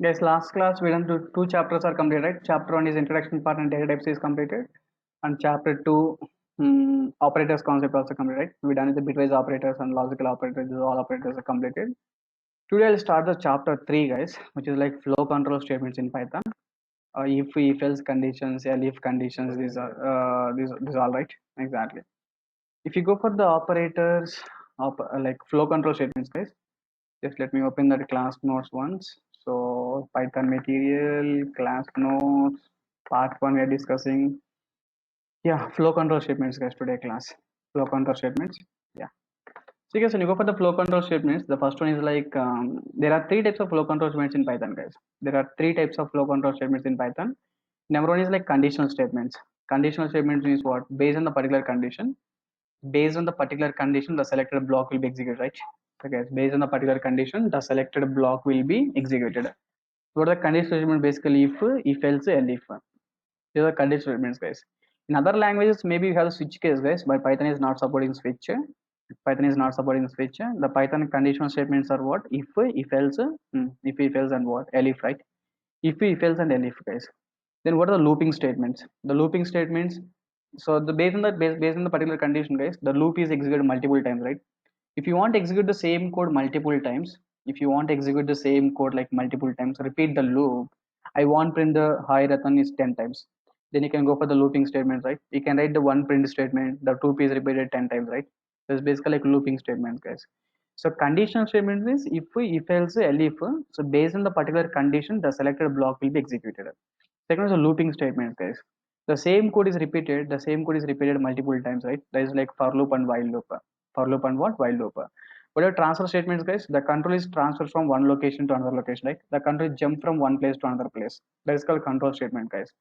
Guys, last class we done two chapters are completed, right? Chapter 1 is introduction part and data types is completed, and chapter 2 operators concept also completed, right? We done with the bitwise operators and logical operators. All operators are completed. Today I'll start the chapter 3, guys, which is like flow control statements in Python. If else conditions, if conditions, these all right. Exactly. If you go for the operators, like flow control statements, guys, just let me open that class notes once. So Python material, class notes, part 1 we are discussing. Yeah, flow control statements, guys, today class. Flow control statements. Yeah. So guys, when you go for the flow control statements, the first one is like, there are three types of flow control statements in Python, guys. There are three types of flow control statements in Python. Number one is like conditional statements. Conditional statements means what? Based on the particular condition, the selected block will be executed, right? Okay, based on the particular condition, the selected block will be executed. What are the conditional statement? Basically, if else, and if. These are conditional statements, guys. In other languages, maybe you have a switch case, guys, but Python is not supporting switch. Python is not supporting switch. The Python conditional statements are what? If else, if else, and what? Elif, right? If else, and elif, guys. Then what are the looping statements? The looping statements. So the based on the particular condition, guys, the loop is executed multiple times, right? If you want to execute the same code multiple times, if you want to execute the same code like multiple times, repeat the loop. I want print the hi Ratan is 10 times. Then you can go for the looping statements, right? You can write the one print statement, the two is repeated 10 times, right? That's basically like looping statements, guys. So conditional statement means if else, elif. So based on the particular condition, the selected block will be executed. Second is a looping statement, guys. The same code is repeated. The same code is repeated multiple times, right? That is like for loop and while loop. For loop and what? While loop. What are transfer statements, guys? The control is transferred from one location to another location, right? The control is jump from one place to another place. That is called control statement, guys.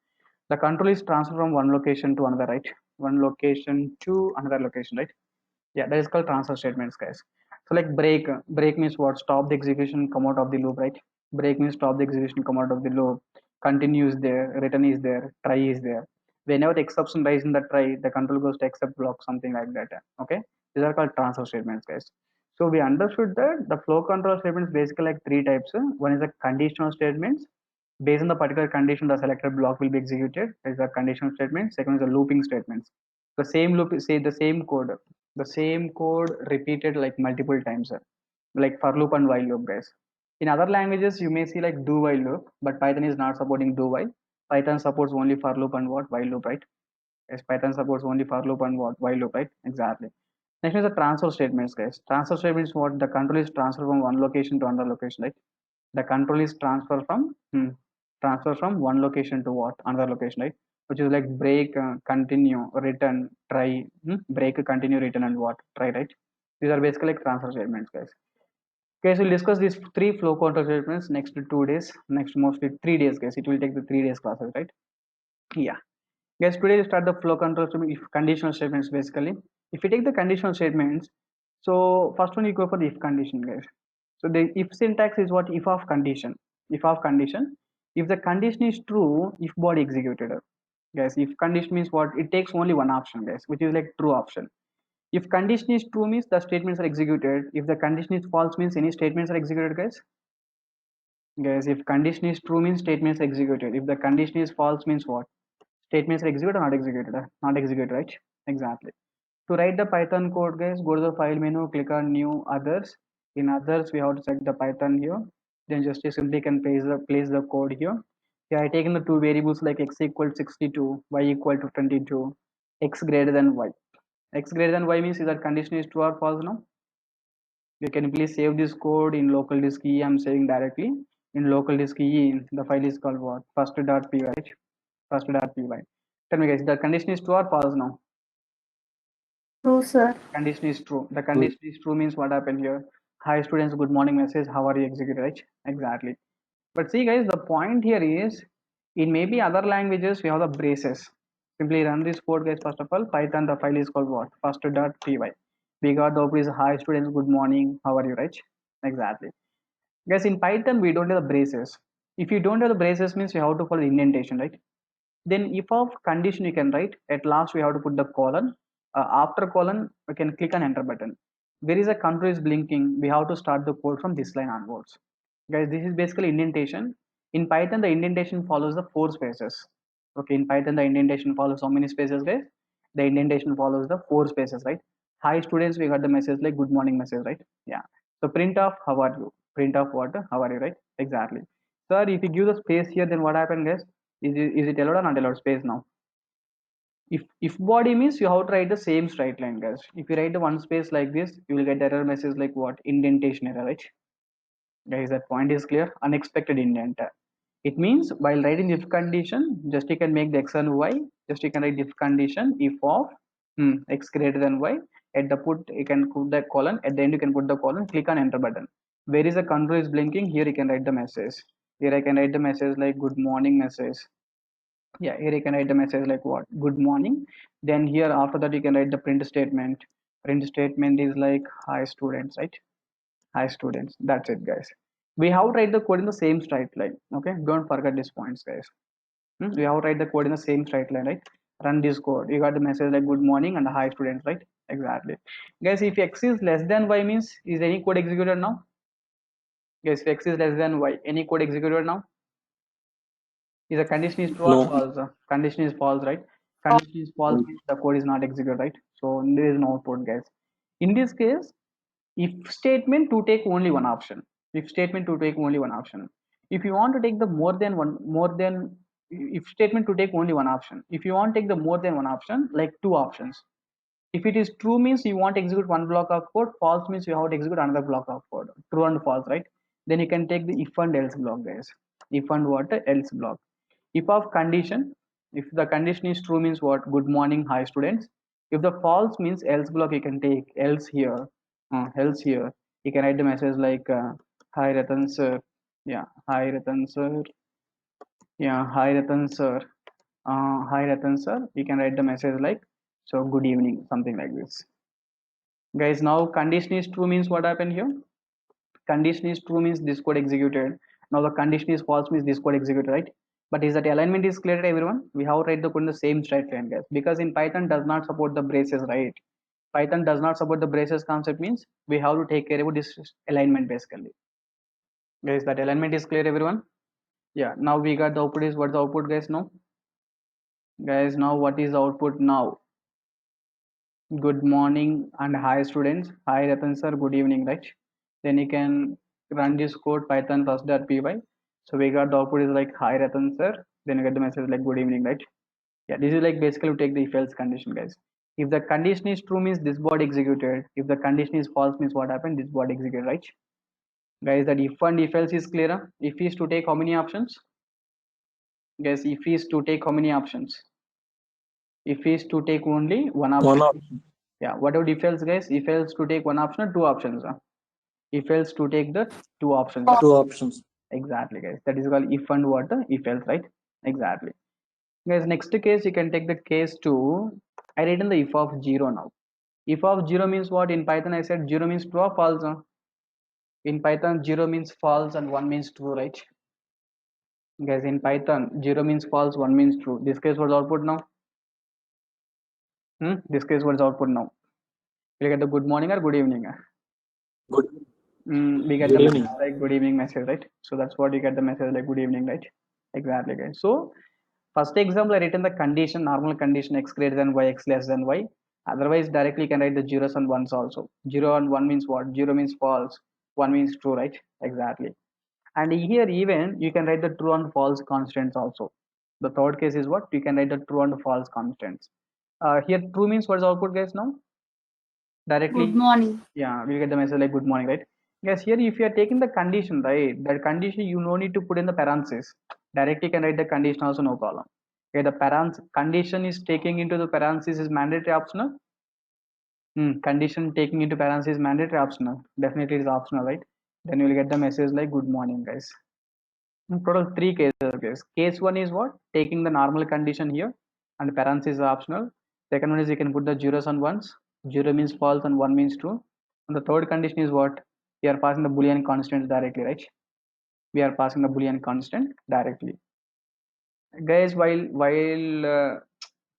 The control is transferred from one location to another, right? One location to another location, right? Yeah, that is called transfer statements, guys. So like break means what? Stop the execution, come out of the loop, right? Break means stop the execution, come out of the loop. Continue is there, return is there, try is there. Whenever the exception lies in the try, the control goes to except block, something like that. Okay, these are called transfer statements, guys. So we understood that the flow control statements basically like three types. One is the conditional statements. Based on the particular condition, the selected block will be executed. That is a conditional statement. Second is the looping statements. The same loop, say the same code repeated like multiple times, like for loop and while loop, guys. In other languages, you may see like do while loop, but Python is not supporting do while. Python supports only for loop and what? While loop, right? Yes, Python supports only for loop and what? While loop, right? Exactly. Next is the transfer statements, guys. Transfer statements what? The control is transferred from one location to another location, right? The control is transfer from one location to what? Another location, right? Which is like break, continue, return, try, break, continue, return, and what? Try, right? These are basically like transfer statements, guys. Okay, so we'll discuss these three flow control statements next 2 days, next mostly 3 days, guys. It will take the 3 days classes, right? Yeah. Guys, today we start the flow control statement, if conditional statements basically. If you take the conditional statements, so first one you go for the if condition, guys. So the if syntax is what? If of condition. If of condition. If the condition is true, if body executed. Guys, if condition means what? It takes only one option, guys, which is like true option. If condition is true means the statements are executed. If the condition is false means any statements are executed, guys. Guys, if condition is true means statements are executed. If the condition is false means what? Statements are executed or not executed? Not executed, right? Exactly. To write the Python code, guys, go to the file menu, click on new others. In others, we have to select the Python here. Then just simply can place the code here. Here I taken the two variables like x equal to 62, y equal to 22, x greater than y. X greater than y means either condition is true or false now. You can please save this code in local disk E. I'm saving directly. In local disk E, the file is called what? First.py, right? First.py. Tell me guys, the condition is true or false now? True, sir. Condition is true. The condition is true means what happened here? Hi students, good morning message. How are you executed, right? Exactly. But see guys, the point here is in maybe other languages we have the braces. Simply run this code, guys. First of all, Python, the file is called what? First.py. We got the output is hi students, good morning. How are you, right? Exactly. Guys, in Python we don't have the braces. If you don't have the braces means you have to follow indentation, right? Then if of condition you can write, at last we have to put the colon. After colon we can click on enter button. There is a control is blinking, we have to start the code from this line onwards. Guys, this is basically indentation. In Python, the indentation follows the 4 spaces. Okay, in Python, the indentation follows how many spaces, guys? The indentation follows the 4 spaces, right? Hi students, we got the message like good morning message, right? Yeah. So print of how are you? Print of what? How are you, right? Exactly. Sir, if you give the space here, then what happened, guys? Is it allowed or not allowed space now? If body means you have to write the same straight line, guys. If you write the one space like this, you will get error message like what? Indentation error, right? Guys, that point is clear. Unexpected indent. It means while writing if condition, just you can make the x and y. Just you can write if condition if of x greater than y. At the put you can put the colon. At the end you can put the colon. Click on enter button. Where is the control is blinking? Here you can write the message. Here I can write the message like good morning message. Yeah, here you can write the message like what? Good morning. Then here after that you can write the print statement. Print statement is like hi students, right? Hi students. That's it, guys. We have to write the code in the same straight line. Okay, don't forget these points, guys. We have to write the code in the same straight line, right? Run this code. You got the message like good morning and hi students, right? Exactly. Guys, if x is less than y means is any code executed now? Guys, if x is less than y, any code executed now? Is the condition is true or No. false? Condition is false, right? Condition is false means the code is not executed, right? So there is no output, guys. In this case, if statement to take only one option. If statement to take only one option. If you want to take the more than if statement to take only one option. If you want to take the more than one option, like 2 options. If it is true means you want to execute one block of code, false means you have to execute another block of code. True and false, right? Then you can take the if and else block, guys. If and what? Else block. If of condition, if the condition is true means what? Good morning, hi students. If the false means else block, you can take else here. Else here. You can write the message like hi Ratan sir. Yeah, hi Ratan sir. Yeah, hi Ratan sir. Hi Ratan sir. You can write the message like so good evening, something like this. Guys, now condition is true means what happened here? Condition is true means this code executed. Now the condition is false means this code executed, right? But is that alignment is clear to everyone? We have to write the code in the same straight line, guys, because in Python does not support the braces, right? Python does not support the braces concept means we have to take care about this alignment basically. Guys, that alignment is clear, everyone? Yeah. Now we got the output is what the output, guys. Now, guys, now what is the output now? Good morning and hi students. Hi Ratan sir. Good evening, right? Then you can run this code python first.py. So we got the output is like hi Ratan sir. Then you get the message like good evening, right? Yeah, this is like basically take the if else condition, guys. If the condition is true means this bot executed. If the condition is false means what happened? This bot executed, right? Guys, that if and if else is clearer. If is to take how many options? Guys, if is to take how many options? If is to take only one option. One option. Yeah, whatever if else, guys, if else to take one option or 2 options. If else to take the 2 options. 2 options. Exactly, guys. That is called if and what? If else, right? Exactly. Guys, next case you can take the case 2. I written the if of 0 now. If of 0 means what? In Python I said 0 means true or false. In Python 0 means false and 1 means true, right? Guys, in Python 0 means false, 1 means true. This case was output now. This case was output now. You get the good morning or good evening. Good. We get Good the evening. message like good evening message, right? So that's what you get the message like good evening, right? Exactly, guys. So first example, I written the condition, normal condition x greater than y, x less than y. Otherwise, directly you can write the zeros and ones also. 0 and 1 means what? 0 means false, 1 means true, right? Exactly. And here even you can write the true and false constants also. The third case is what? You can write the true and false constants. Here true means what is output, guys, now? Directly, Good morning. yeah, we'll get the message like good morning, right? Yes, here if you are taking the condition, right, that condition you no need to put in the parentheses. Directly you can write the condition also, no problem. Okay, the condition is taking into the parentheses is mandatory optional. Condition taking into parentheses is mandatory optional. Definitely it is optional, right? Then you will get the message like good morning, guys. In total 3 cases, guys. Case 1 is what? Taking the normal condition here and parentheses is optional. Second one is you can put the zeros and ones. 0 means false and 1 means true. And the third condition is what? We are passing the boolean constants directly, right? We are passing the boolean constant directly. Guys, while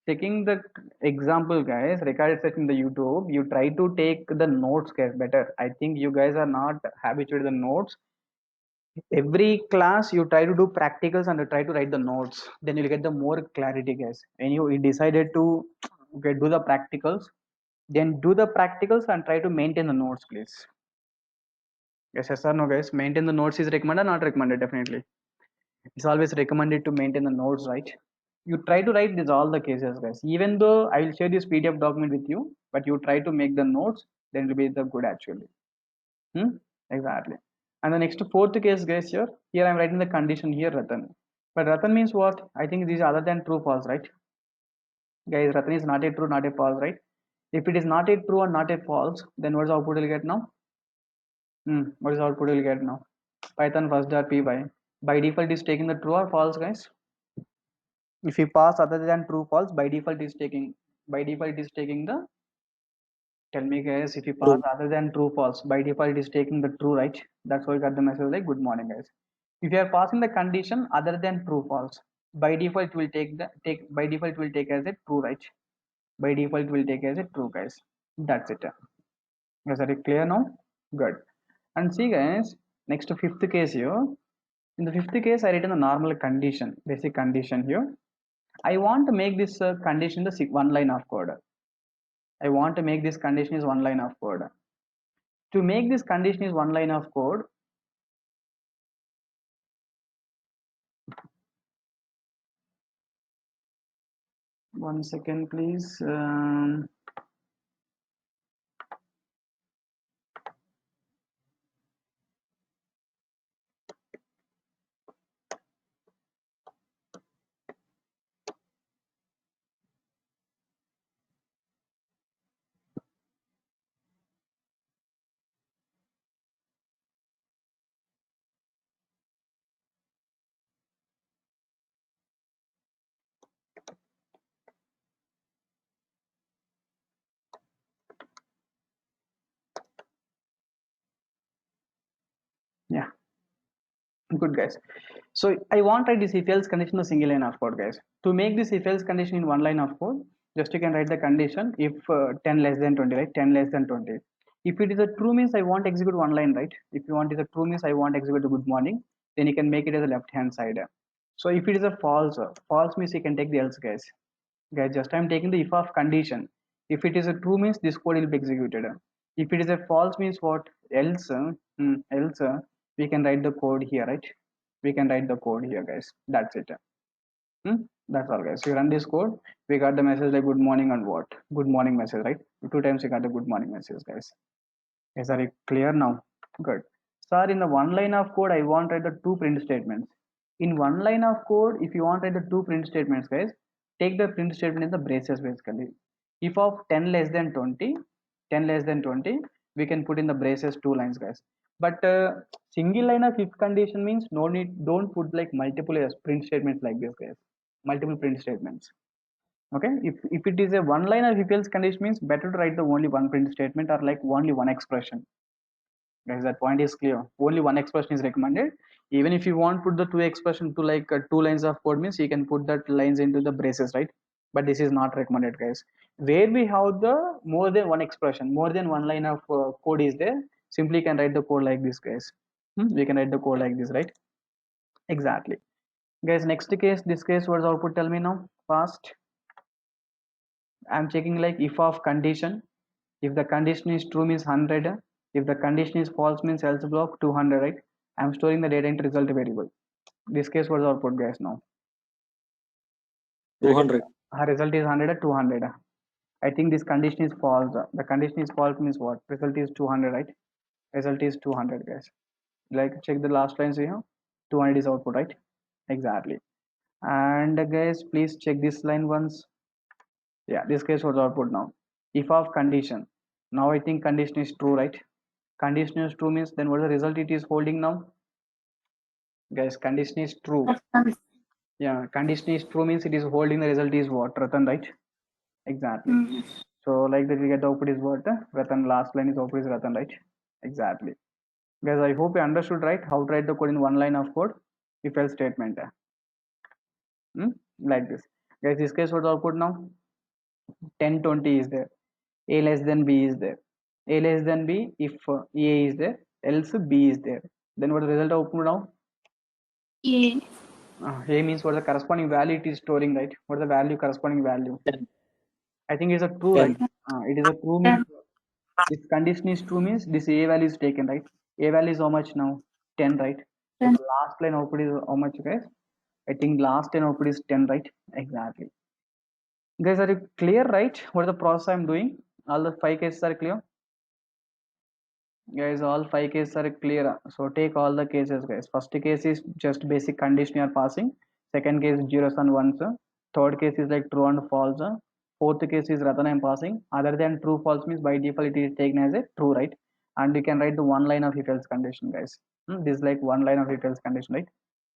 checking the example, guys, recorded set in the YouTube, you try to take the notes, guys, better. I think you guys are not habituated the notes. every class you try to do practicals and try to write the notes, then you'll get the more clarity, guys. And you decided to okay, do the practicals, then do the practicals and try to maintain the notes, please. Yes or no, guys? Maintain the notes is recommended, not recommended? Definitely it's always recommended to maintain the notes, right? You try to write this all the cases, guys. Even though I will share this PDF document with you, but you try to make the notes, then it will be the good actually. Exactly. And the next fourth case, guys, here I'm writing the condition here, Ratan. But Ratan means what? I think these are other than true, false, right? Guys, Ratan is not a true, not a false, right? If it is not a true and not a false, then what is output will get now? What is output will get now? Python first dot py. By default is taking the true or false, guys. If you pass other than true, false, by default is taking the, tell me, guys, if you pass True. other than true, false, by default it is taking the true, right? That's why you got the message like good morning, guys. If you are passing the condition other than true, false, by default it will by default it will take as a true, right? By default it will take as a true, guys. That's it. Is that clear now? Good. And see, guys, next to fifth case here. In the fifth case, I written a normal condition, basic condition here. I want to make this condition the one line of code. I want to make this condition is one line of code. To make this condition is one line of code, one second, please. Yeah, good, guys. So I want to write this if else condition a single line of code, guys. To make this if else condition in one line of code, just you can write the condition if 10 less than 20, right? 10 less than 20. If it is a true means I want to execute one line, right? If you want it is a true means I want to execute a good morning, then you can make it as a left hand side. So if it is a false, false means you can take the else, guys. Guys, just I'm taking the if of condition. If it is a true means this code will be executed. If it is a false means what? Else, else we can write the code here, right? We can write the code here, guys. That's it. That's all, guys. We run this code, we got the message like good morning and what? Good morning message, right? Two times we got the good morning message, guys. Is that clear now? Good. Sir, in the one line of code, I want to write the two print statements. In one line of code, if you want to write the two print statements, guys, take the print statement in the braces basically. If of 10 less than 20, 10 less than 20, we can put in the braces two lines, guys. But single line of if condition means no need, don't put like multiple print statements like this, guys. Multiple print statements. Okay, if it is a one line of if else condition means better to write the only one print statement or like only one expression. Guys, that point is clear. Only one expression is recommended. Even if you want put the two expression to like two lines of code means you can put that lines into the braces, right? But this is not recommended, guys. Where we have the more than one expression, more than one line of code is there, simply can write the code like this, guys. We can write the code like this, right? Exactly. Guys, next case, this case was output, tell me now fast. I'm checking like if of condition. If the condition is true means 100. If the condition is false means else block 200, right? I'm storing the data into result variable. This case was output, guys, now. 200. Her result is 100 or 200. I think this condition is false. The condition is false means what? Result is 200, right? Result is 200, guys. Like check the last lines here. 200 is output, right? Exactly. And guys, please check this line once. Yeah, this case was output now. If of condition. Now I think condition is true, right? Condition is true means then what is the result it is holding now? Guys, condition is true. Ratan. Yeah, condition is true means it is holding the result is what? Ratan, right? Exactly. So like that we get the output is what? Ratan, last line is output is Ratan, right? Exactly. Guys, I hope you understood, right? How to write the code in one line of code if else statement. Like this. Guys, this case what output now? 10 20 is there. A less than B is there. A less than B if A is there, else B is there. Then what is the result of output now? A. A means what the corresponding value it is storing, right? What is the value corresponding value? 10. I think it's a true, 10. right? It is a true means if condition is true means this A value is taken, right? A value is how much now? 10, right? So 10. the last line output is how much, guys? I think last line output is 10, right? Exactly. Guys, are you clear, right? What is the process I'm doing? All the 5 cases are clear? Guys, all 5 cases are clear. So take all the cases, guys. First case is just basic condition you are passing. Second case is zeros and ones. Third case is like true and false. Fourth case is rather I'm passing. Other than true false means by default it is taken as a true, right? And you can write the one line of if else condition, guys. This is like one line of if else condition, right?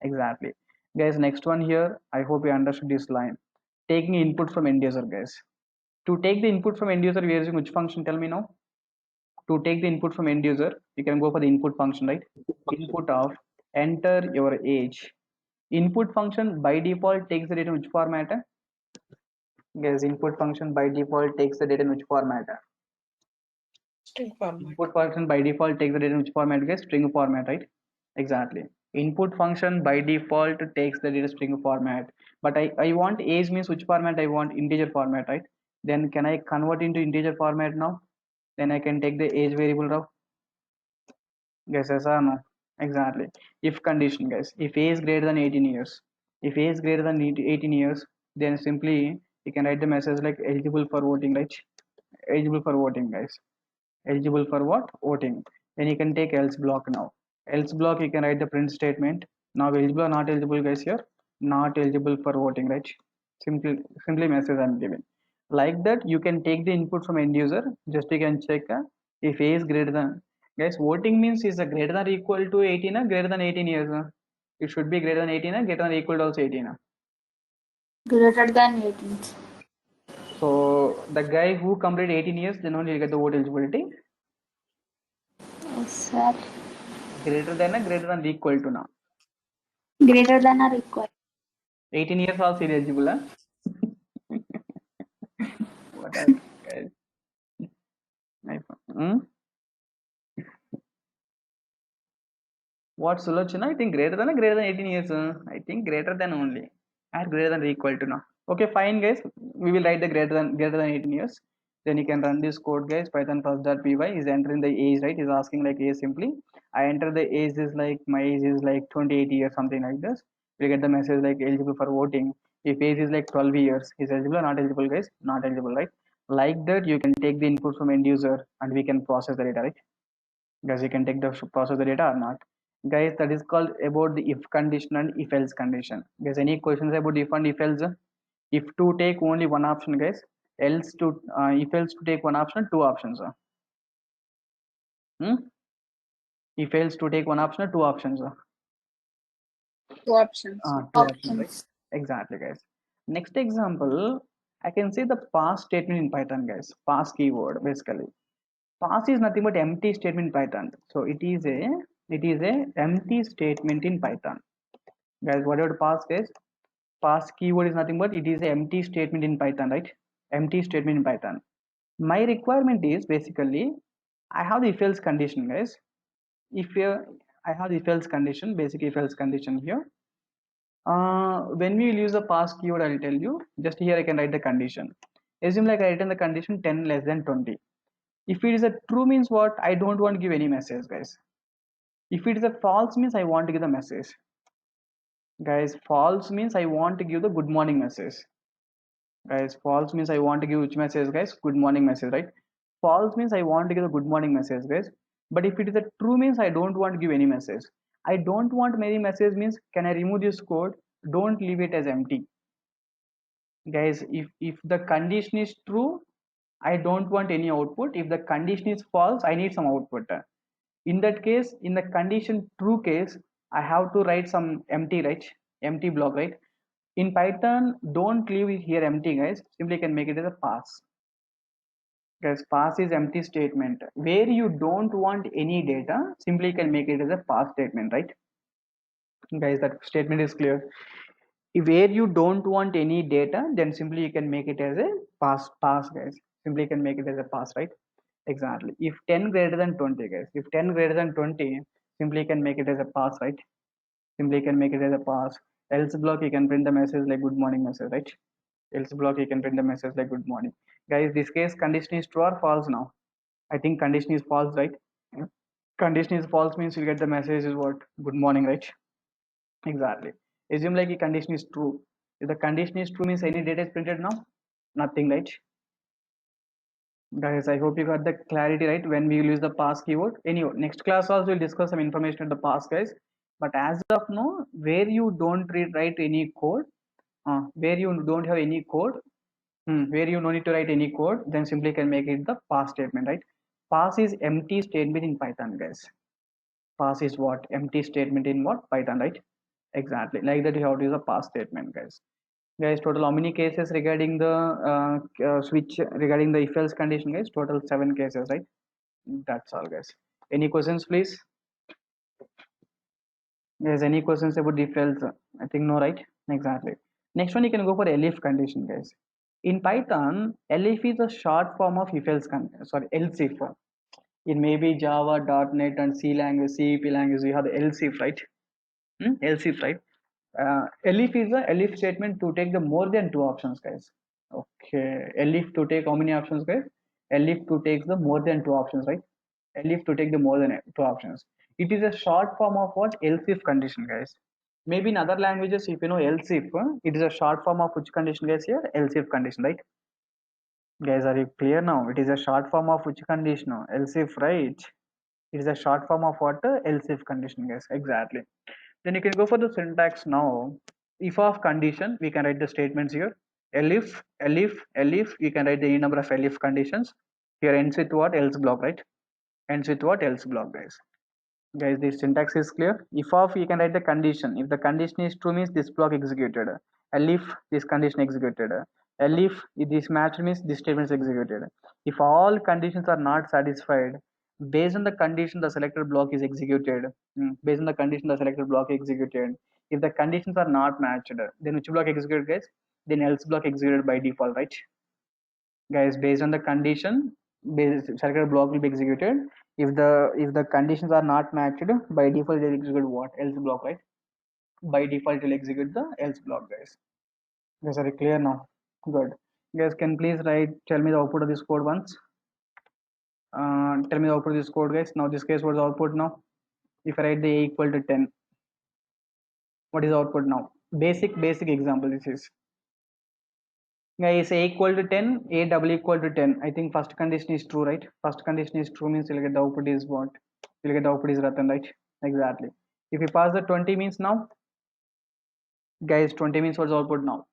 Exactly. Guys, next one here. I hope you understood this line. Taking input from end user, guys. To take the input from end user, we are using which function? Tell me now. To take the input from end user, you can go for the input function, right? Input of enter your age. Input function by default takes the data in which format? Guys, input function by default takes the data in which format? String format. Input function by default takes the data in which format, guys? String format, right? Exactly. Input function by default takes the data string format, but I want age means which format? I want integer format, right? Then can I convert into integer format now? Then I can take the age variable now. Guys, yes or no? Exactly. If condition, guys, if A is greater than 18 years, if A is greater than 18 years, then simply you can write the message like eligible for voting, right? Eligible for voting, guys. Eligible for what? Voting. Then you can take else block now. Else block, you can write the print statement. Now eligible or not eligible, guys, here? Not eligible for voting, right? Simply message I'm giving. Like that, you can take the input from end user. Just you can check if A is greater than, guys, voting means is a greater than or equal to 18 or greater than 18 years. It should be greater than 18 or greater than or equal to also 18. Greater than 18. So the guy who completed 18 years, then only will get the vote eligibility. Yes, sir. Greater than or greater than or equal to now. Greater than or equal. 18 years also eligible, huh? What else, guys? Hmm? What solution? I think greater than or greater than 18 years. I think greater than only. Or greater than or equal to now. Okay, fine, guys. We will write the greater than 18 years. Then you can run this code, guys. Python first.py is entering the age, right? Is asking like age simply. I enter the age is like my age is like 28 years, something like this. We get the message like eligible for voting. If age is like 12 years, is eligible or not eligible, guys? Not eligible, right? Like that, you can take the input from end user and we can process the data, right? Guys, you can take the process the data or not. Guys, that is called about the if condition and if else condition. Guys, any questions about if and if else? If to take only one option, guys, else to if else to take one option, two options. Hmm? If else to take one option, two options. Two options. Two options, right? Exactly, guys. Next example, I can say the pass statement in Python, guys. Pass keyword basically. Pass is nothing but empty statement in Python. So it is a empty statement in Python. Guys, whatever pass, guys, pass keyword is nothing but it is an empty statement in Python, right? Empty statement in Python. My requirement is basically I have the if else condition, guys. If I have the if else condition, basic if else condition here. When we will use the pass keyword, I'll tell you. Just here I can write the condition. Assume like I written the condition 10 less than 20. If it is a true means what? I don't want to give any message, guys. If it is a false means I want to give the message. Guys, false means I want to give the good morning message. Guys, false means I want to give which message, guys? Good morning message, right? False means I want to give a good morning message, guys. But if it is a true means I don't want to give any message. I don't want many message means can I remove this code? Don't leave it as empty. Guys, if the condition is true, I don't want any output. If the condition is false, I need some output. In that case, in the condition true case, I have to write some empty, right? Empty block, right? In Python, don't leave it here empty, guys. Simply can make it as a pass. Guys, pass is empty statement. Where you don't want any data, simply can make it as a pass statement, right? Guys, that statement is clear. Where you don't want any data, then simply you can make it as a pass, guys. Simply you can make it as a pass, right? Exactly. If 10 greater than 20, guys, if 10 greater than 20, Simply you can make it as a pass, right? Simply you can make it as a pass. Else block you can print the message like good morning message, right? Else block you can print the message like good morning. Guys, this case condition is true or false now? I think condition is false, right? Condition is false means you get the message is what? Good morning, right? Exactly. Assume like a condition is true. If the condition is true means any data is printed now? Nothing, right? Guys, I hope you got the clarity, right? When we use the pass keyword. Anyway, next class also we'll discuss some information at the pass, guys. But as of now, where you don't write any code, where you don't have any code, where you don't need to write any code, then simply can make it the pass statement, right? Pass is empty statement in Python, guys. Pass is what? Empty statement in what? Python, right? Exactly. Like that you have to use a pass statement, guys. Guys, total how many cases regarding the switch regarding the if else condition, guys? Total 7 cases, right? That's all, guys. Any questions, please? Guys, any questions about if else? I think no, right? Exactly. Next one, you can go for elif condition, guys. In Python, elif is a short form of if else else if. In maybe Java, .NET, and C language, CEP language, you have the else if, right? Else if, right? Elif is a elif statement to take the more than 2 options, guys. Okay, elif to take how many options, guys? Elif to take the more than 2 options, right? Elif to take the more than 2 options. It is a short form of what? Else if condition, guys. Maybe in other languages, if you know else if, it is a short form of which condition, guys? Here, else if condition, right? Guys, are you clear now? It is a short form of which condition? Else if, right? It is a short form of what? Else if condition, guys. Exactly. Then you can go for the syntax now. If of condition, we can write the statements here. Elif, elif, elif, you can write the any number of elif conditions. Here ends with what? Else block, right? Ends with what? Else block, guys. Guys, this syntax is clear. If of, you can write the condition. If the condition is true means this block executed. Elif, this condition executed. Elif, if this match means this statement is executed. If all conditions are not satisfied, based on the condition the selected block is executed. Based on the condition the selected block executed. If the conditions are not matched, then which block executed, guys? Then else block executed by default, right? Guys, based on the condition, selected block will be executed. If the conditions are not matched, by default it will execute what? Else block, right? By default it will execute the else block, guys. Guys, are you clear now? Good. Guys, can please tell me the output of this code once. Tell me the output of this code, guys. Now this case, what is the output now? If I write the a equal to 10, what is the output now? Basic example this is. Guys, a equal to 10, a double equal to 10. I think first condition is true, right? First condition is true means you'll get the output is what? You'll get the output is Ratan, right? Exactly. If you pass the 20 means now, guys, 20 means what's the output now?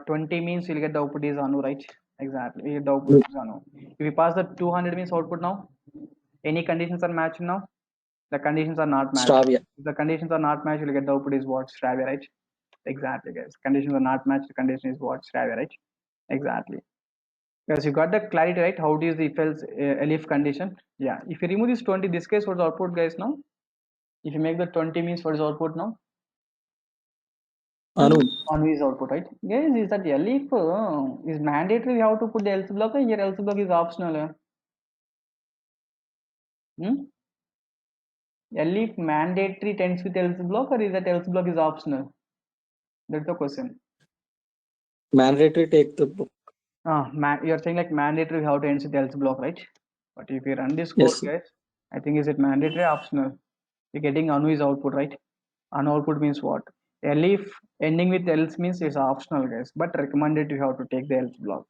20 means you'll get the output is Anu, right? Exactly. You get the output is Anu. If you pass the 200 means output now, any conditions are matched now? The conditions are not matched. Stravia. If the conditions are not matched, you'll get the output is what? Stravia, right? Exactly, guys. Conditions are not matched. The condition is what? Stravia, right? Exactly. Guys, you got the clarity, right? How it is the if else elif condition? Yeah. If you remove this 20, this case, what's the output, guys? Now, if you make the 20 means what is the output now? Anu. Anu is output, right? Guys, is that elif is mandatory? We have to put the else block. Here else block is optional. Elif mandatory tends with else block, or is that else block is optional? That's the question. Mandatory take the book. You're saying like mandatory how to ends with else block, right? But if you run this code, Yes, sir. guys, I think is it mandatory or optional? You're getting Anu is output, right? Anu output means what? Elif ending with else means it's optional, guys, but recommended you have to take the else block.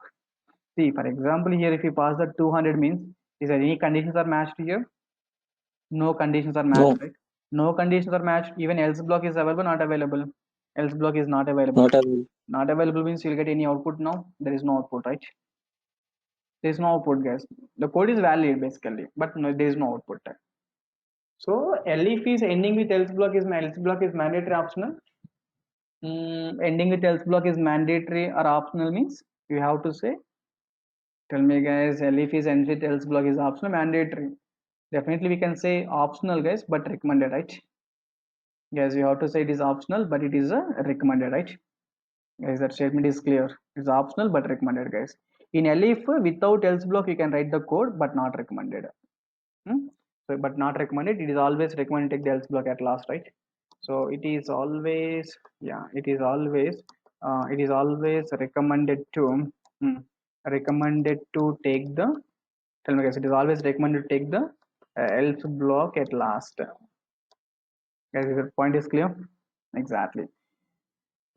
See, for example, here if you pass the 200 means, is there any conditions are matched here? No conditions are matched, No, right? No conditions are matched. Even else block is available, not available. Else block is not available. not available. Not available means you'll get any output now. There is no output, right? There is no output, guys. The code is valid basically, but no, there is no output. So elif is ending with else block is mandatory optional. Ending with else block is mandatory or optional means you have to say. Tell me, guys. Elif is end with else block is optional, mandatory. Definitely we can say optional, guys, but recommended, right? Guys, you have to say it is optional, but it is a recommended, right? Guys, that statement is clear. It's optional but recommended, guys. In elif, without else block, you can write the code but not recommended. So So, but not recommended. It is always recommended to take the else block at last, right? So it is always, yeah, it is always recommended to take the, tell me guys, it is always recommended to take the else block at last. Guys, if the point is clear, exactly.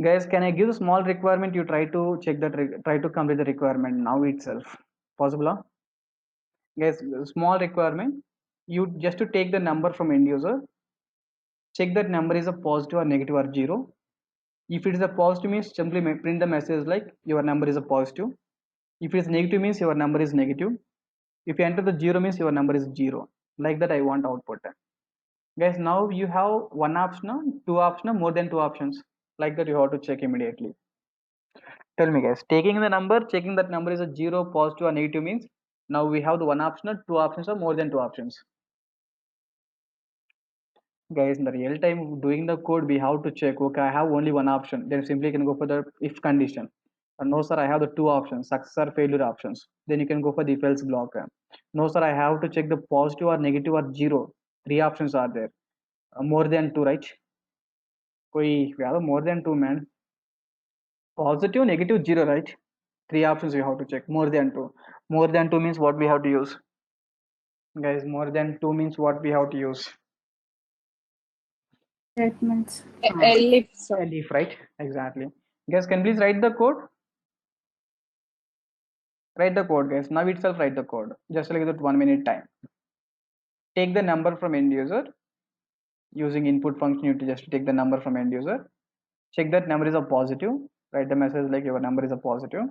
Guys, can I give a small requirement? You try to check that, try to complete the requirement now itself. Possible? Huh? Guys, small requirement. You just to take the number from end user, check that number is a positive or negative or zero. If it is a positive means simply print the message like your number is a positive. If it is negative means your number is negative. If you enter the zero means your number is zero. Like that I want output. Guys, now you have one option, two option, more than two options. Like that you have to check immediately. Tell me guys, taking the number, checking that number is a zero, positive or negative means now we have the one option, two options or more than two options. Guys, in the real time doing the code, we have to check, okay, I have only one option, then simply you can go for the if condition. No sir, I have the two options, success or failure options, then you can go for the if else block. No sir, I have to check the positive or negative or zero, three options are there. More than two, right? We have more than two, man. Positive, negative, zero, right? Three options we have to check. More than two. More than two means what we have to use? Guys, more than two means what we have to use? Statements. Ellipse. Elif, right? Exactly. Guys, can please write the code? Write the code, guys. Now itself write the code. Just like that 1 minute time. Take the number from end user. Using input function, you just take the number from end user. Check that number is a positive. Write the message like your number is a positive.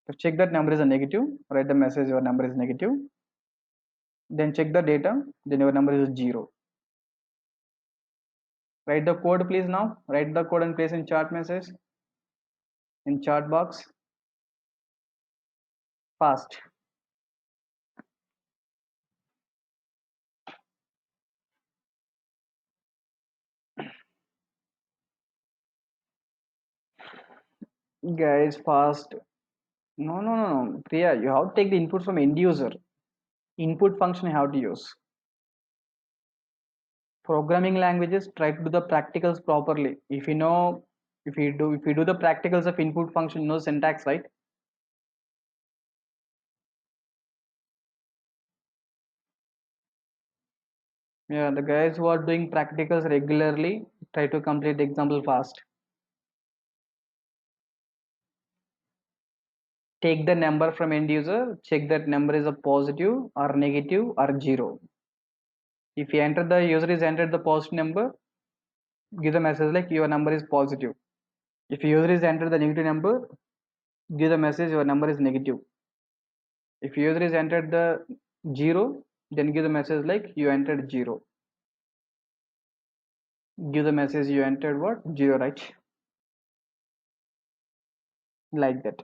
If check that number is a negative, write the message your number is negative. Then check the data, then your number is zero. Write the code please now. Write the code and place in chat message. In chat box. Fast. Guys, fast. No. Priya, you have to take the input from end user. Input function you have to use. Programming languages try to do the practicals properly. If you know, if you do the practicals of input function, you know syntax, right? Yeah, the guys who are doing practicals regularly try to complete the example fast. Take the number from end user, check that number is a positive or negative or zero. If you enter the user is entered the positive number, give the message like your number is positive. If user is entered the negative number, give the message your number is negative. If user is entered the zero, then give the message like you entered zero. Give the message you entered what? Zero, right? Like that.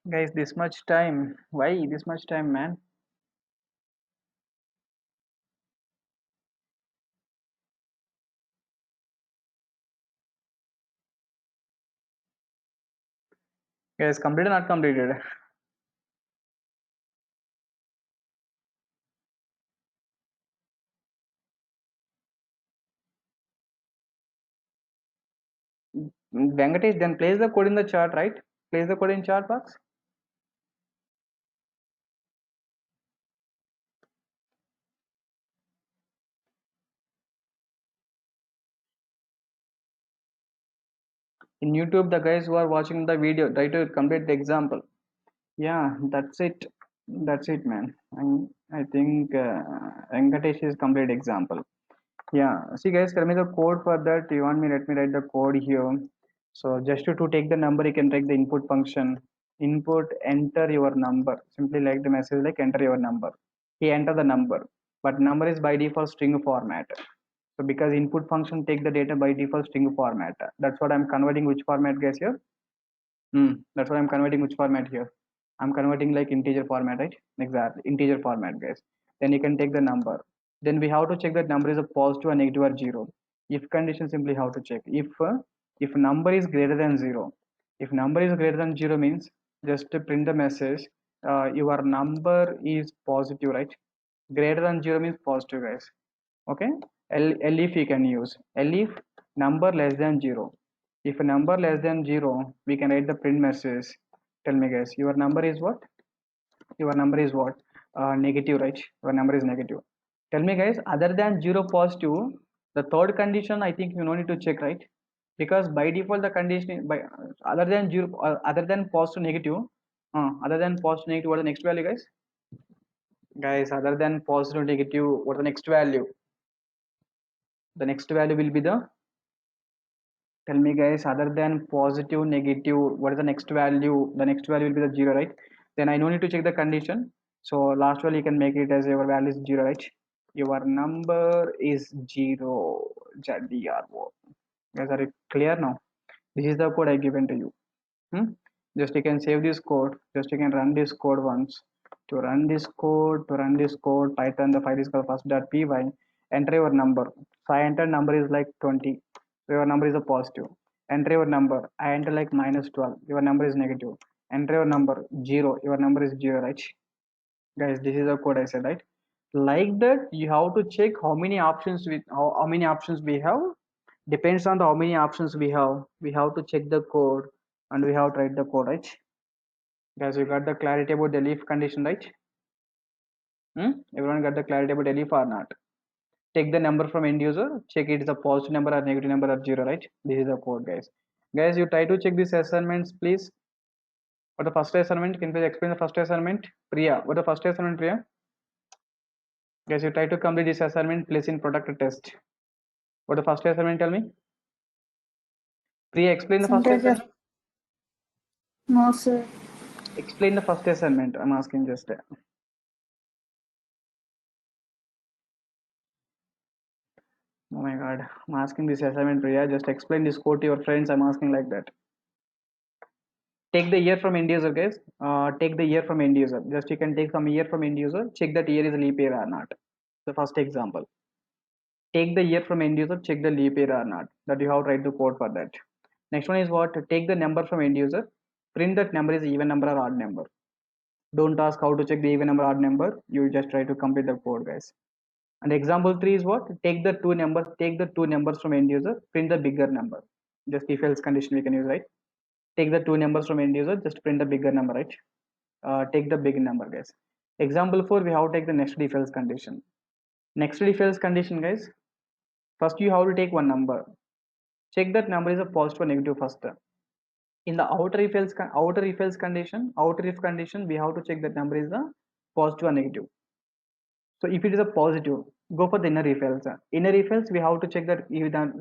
Guys, this much time. Why this much time, man? Guys, completed or not completed? Venkatesh, then place the code in the chart, right? Place the code in chart box. In YouTube, the guys who are watching the video try to complete the example. Yeah, that's it, man. I think Venkatesh is complete example. Yeah, see guys, tell me the code for that. You want me, let me write the code here. So just to take the number, you can take the input function. Input, enter your number. Simply like the message like enter your number. He enter the number, but number is by default string format. So because input function take the data by default string format. That's what I'm converting which format guys here? That's what I'm converting which format here. I'm converting like integer format, right? Exactly, integer format, guys. Then you can take the number. Then we have to check that number is a positive or negative or zero. If condition, simply how to check. If number is greater than zero, if number is greater than zero means just to print the message, your number is positive, right? Greater than zero means positive, guys. Okay. Elif you can use. Elif number less than zero. If a number less than zero, we can write the print message. Tell me, guys, your number is what? Your number is what? Negative, right? Your number is negative. Tell me, guys, other than zero positive, the third condition I think you no need to check, right? Because by default the condition by other than zero, other than positive negative, other than positive negative, what is the next value, guys? Guys, other than positive negative, what is the next value? The next value will be the, tell me, guys, other than positive negative, what is the next value? The next value will be the zero, right? Then I no need to check the condition. So last value you can make it as your value is zero, right? Your number is zero. ZDRO. Guys, are you clear now? This is the code I given to you. Just you can save this code. Just you can run this code once. To run this code, Python, the file is called first.py. Enter your number. So I enter number is like 20. So your number is a positive. Enter your number. I enter like -12. Your number is negative. Enter your number 0. Your number is 0, right? Guys, this is the code I said, right? Like that, you have to check how many options how many options we have. Depends on the how many options we have. We have to check the code and we have to write the code, right? Guys, you got the clarity about the leaf condition, right? Everyone got the clarity about the leaf or not? Take the number from end user, check it is a positive number or negative number or zero, right? This is the code, guys. Guys, you try to check these assignments, please. What the first assignment? Can you please explain the first assignment? Priya, what the first assignment, Priya? Guys, you try to complete this assignment, place in product test. What the first assignment? Tell me. Priya, explain the first Center, assignment. no, sir. Explain the first assignment. I'm asking just. Oh my god, I'm asking this assignment, Priya. Just explain this code to your friends. I'm asking like that. Take the year from end user, guys. Take the year from end user. Just you can take some year from end user. Check that year is a leap year or not. The first example. Take the year from end user. Check the leap year or not. That you have to write the code for that. Next one is what? Take the number from end user. Print that number is even number or odd number. Don't ask how to check the even number or odd number. You just try to complete the code, guys. And example 3 is what? Take the two numbers from end user, print the bigger number. Just if else condition we can use, right? Take the two numbers from end user, just print the bigger number, right? Take the big number, guys. Example 4, we have to take the next if else condition. Next if else condition, guys. First you have to take one number. Check that number is a positive or negative first. In the outer if condition, we have to check that number is a positive or negative. So if it is a positive, go for the inner if else. Inner if else, we have to check that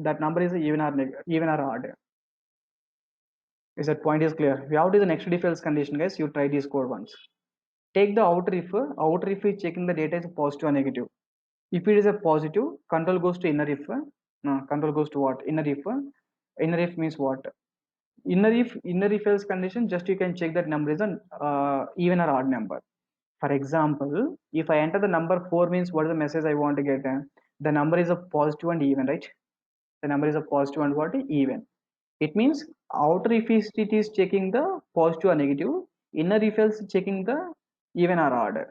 that number is even or odd. Is that point is clear? We have to do the next if else condition, guys. You try this code once. Take the outer if. Outer if is checking the data is positive or negative. If it is a positive, control goes to inner if. No, control goes to what? Inner if. Inner if means what? Inner if else condition, just you can check that number is an even or odd number. For example, if I enter the number 4 means what is the message I want to get? The number is a positive and even, right? The number is a positive and what? Even. It means outer if it is checking the positive or negative, inner if else checking the even or odd.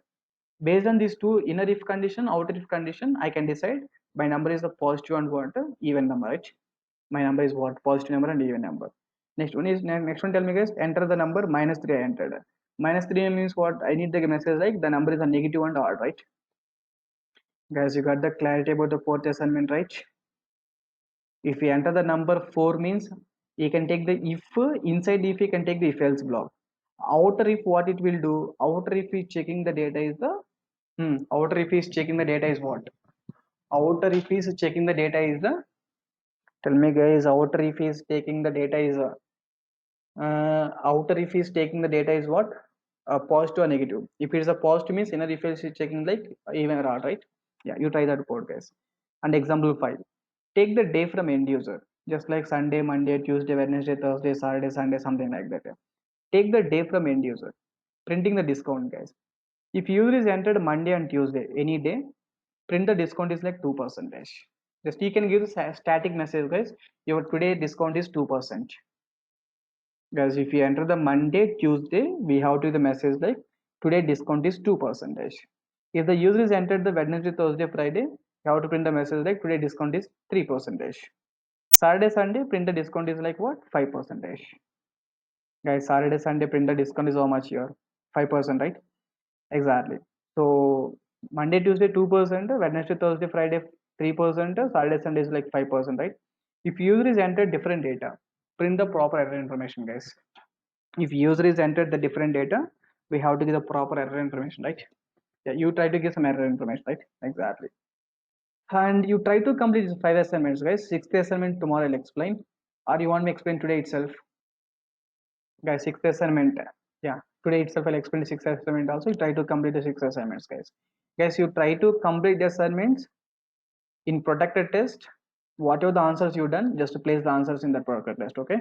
Based on these two, inner if condition, outer if condition, I can decide my number is a positive and what? Even number, right? My number is what? Positive number and even number. Next one, tell me, guys, enter the number -3 I entered. -3 means what? I need the message like the number is a negative and odd, right? Guys, you got the clarity about the fourth assignment, right? If we enter the number 4 means you can take the if, inside if you can take the if else block. Outer if, what it will do? Outer if is checking the data is the outer if is checking the data is what? Outer if is checking the data is the, tell me, guys, outer if is taking the data is outer if is taking the data is what? Positive or negative. If it is a positive means inner if is checking like even or odd, right? Yeah, you try that code, guys. And example 5, take the day from end user, just like Sunday, Monday, Tuesday, Wednesday, Thursday, Saturday, Sunday, something like that. Take the day from end user. printing the discount, guys. If user is entered Monday and Tuesday, any day, print the discount is like 2%. Just you can give the static message, guys. Your today discount is 2%. Guys, if you enter the Monday, Tuesday, we have to the message like today discount is 2%. If the user is entered the Wednesday, Thursday, Friday, you have to print the message like today discount is 3%. Saturday, Sunday, print the discount is like what? 5%. Guys, Saturday, Sunday, print the discount is how much here? 5%, right? Exactly. So Monday, Tuesday, 2%, Wednesday, Thursday, Friday, 3%, Saturday, Sunday is like 5%, right? If user is entered different data, print the proper error information, guys. If user is entered the different data, we have to give the proper error information, right? Yeah, you try to give some error information, right? Exactly. And you try to complete 5 assignments, guys. 6th assignment tomorrow I'll explain, or you want me explain today itself? Guys, 6th assignment, yeah, today itself I'll explain the 6th assignment also. You try to complete the 6 assignments, guys. You try to complete the assignments in protected test. Whatever the answers you done, just place the answers in that protected test. Okay,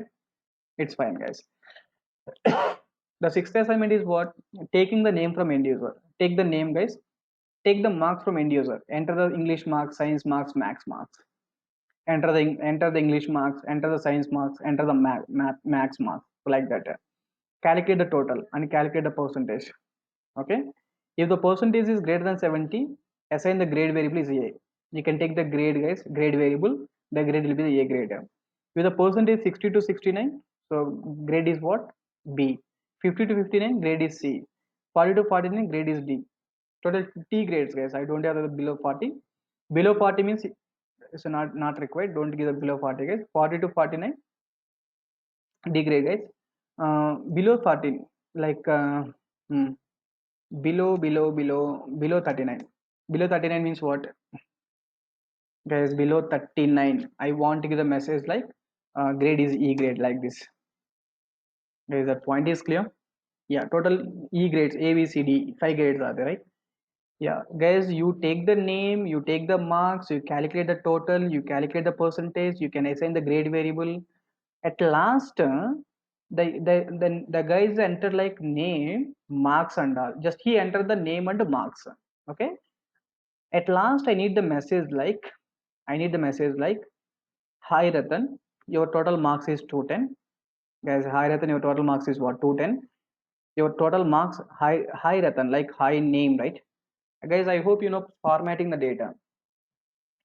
it's fine, guys. The 6th assignment is what? Taking the name from end user. Take the name, guys. Take the marks from end user. Enter the English marks, science marks, maths marks. Enter the English marks, enter the science marks, enter the maths marks, like that. Calculate the total and calculate the percentage. Okay, if the percentage is greater than 70, assign the grade variable is A. You can take the grade, guys, grade variable, the grade will be the A grade. If the percentage 60 to 69, so grade is what? B. 50 to 59, grade is C. 40 to 49, grade is D. Total T grades, guys. I don't have the below 40. Below 40 means it's not required. Don't give the below 40, guys. 40 to 49, D grade, guys. Below 14, like below 39. Below 39 means what, guys? Below 39, I want to give the message like grade is E grade, like this. Guys, that point is clear? Yeah, total E grades, A, B, C, D, 5 grades are there, right? Yeah, guys, you take the name, you take the marks, you calculate the total, you calculate the percentage, you can assign the grade variable. At last, the guys enter like name, marks and all. Just he entered the name and marks. Okay. At last, I need the message like, hi Ratan, your total marks is 210. Guys, hi Ratan, your total marks is what? 210. Your total marks, hi Ratan, like hi name, right? Guys, I hope you know formatting the data.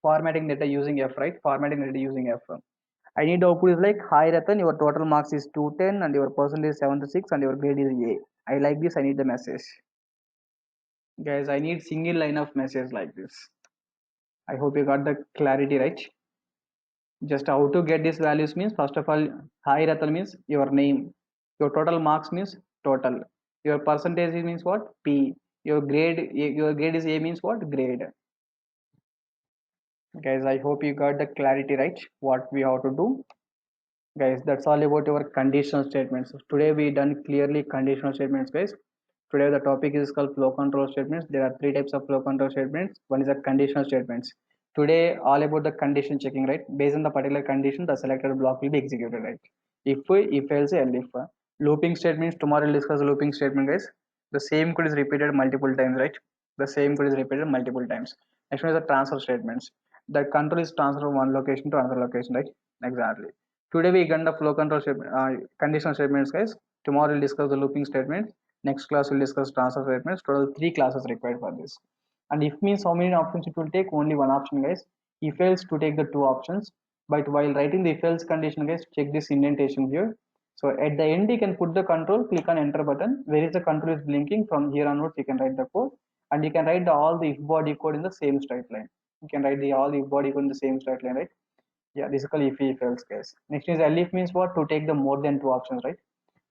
Formatting data using F, right? Formatting data using F. I need the output is like, hi Ratan, your total marks is 210 and your percentage is 76 and your grade is A. I like this, I need the message. Guys, I need single line of message like this. I hope you got the clarity, right? Just how to get these values means, first of all, hi Ratan means your name. Your total marks means total. Your percentage means what? P. Your grade is A means what? Grade. Guys, I hope you got the clarity, right? What we have to do. Guys, that's all about our conditional statements. Today we done clearly conditional statements, guys. Today the topic is called flow control statements. There are 3 types of flow control statements. One is a conditional statements. Today all about the condition checking, right? Based on the particular condition, the selected block will be executed, right? If else, else. Looping statements, tomorrow we'll discuss looping statement, guys. The same code is repeated multiple times, right? The same code is repeated multiple times. Next one is the transfer statements. The control is transferred from one location to another location, right? Exactly. Today we got the flow control conditional statements, guys. Tomorrow we'll discuss the looping statements. Next class we'll discuss transfer statements. Total 3 classes required for this. And if means how many options it will take? Only one option, guys. If else to take the 2 options. But while writing the if else condition, guys, check this indentation here. So at the end you can put the control, click on enter button. Where is the control is blinking, from here onwards you can write the code. And you can write all the if body code in the same straight line. You can write all the if body code in the same straight line, right? Yeah, this is called if else case. Next is elif means what? To take the more than 2 options, right?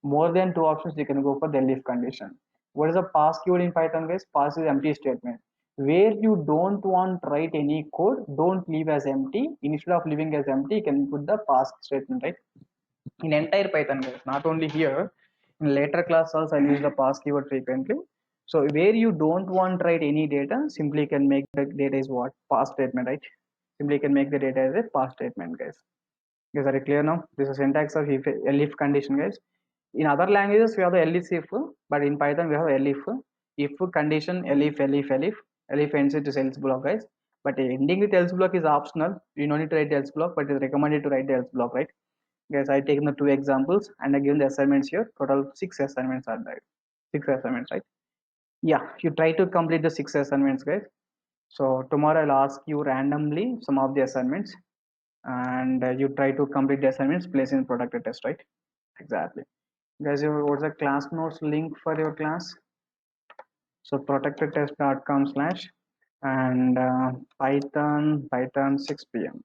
More than 2 options, you can go for the elif condition. What is a pass keyword in Python, guys? Pass is empty statement. Where you don't want to write any code, don't leave as empty. Instead of leaving as empty, you can put the pass statement, right? In entire Python, guys, not only here. In later class also I'll use the pass keyword frequently. So where you don't want to write any data, simply can make the data is what? Pass statement, right? Simply can make the data as a pass statement, guys. Guys, are you clear now? This is syntax of elif condition, guys. In other languages we have the else if, but in Python we have if condition, elif ends it is else block, guys. But ending with else block is optional. You don't need to write else block, but it is recommended to write the else block, right? Guys, I taken the 2 examples and I given the assignments here. Total 6 assignments are there. 6 assignments, right? Yeah, you try to complete the 6 assignments, guys. So tomorrow I'll ask you randomly some of the assignments, and you try to complete the assignments, place in product test, right? Exactly. Guys, what's the class notes link for your class? So protectedtest.com/ and Python 6 p.m.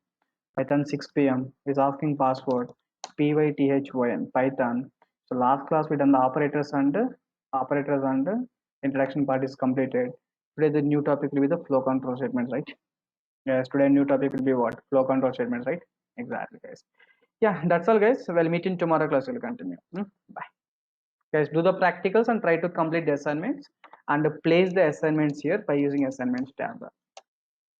Python 6 p.m. is asking password python Python. So last class we done the operators and introduction part is completed. Today the new topic will be the flow control statements, right? Yes, today new topic will be what? Flow control statements, right? Exactly, guys. Yeah, that's all, guys. We'll meet in tomorrow class. We'll continue. Bye. Guys, do the practicals and try to complete the assignments and place the assignments here by using assignments tab.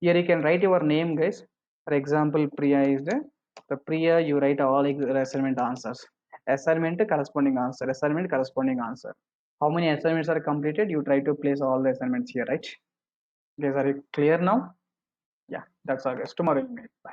Here you can write your name, guys. For example, Priya is the Priya, you write all assignment answers. Assignment corresponding answer, assignment corresponding answer. How many assignments are completed? You try to place all the assignments here, right? Guys, are you clear now? Yeah, that's all, guys. Tomorrow we'll meet. Bye.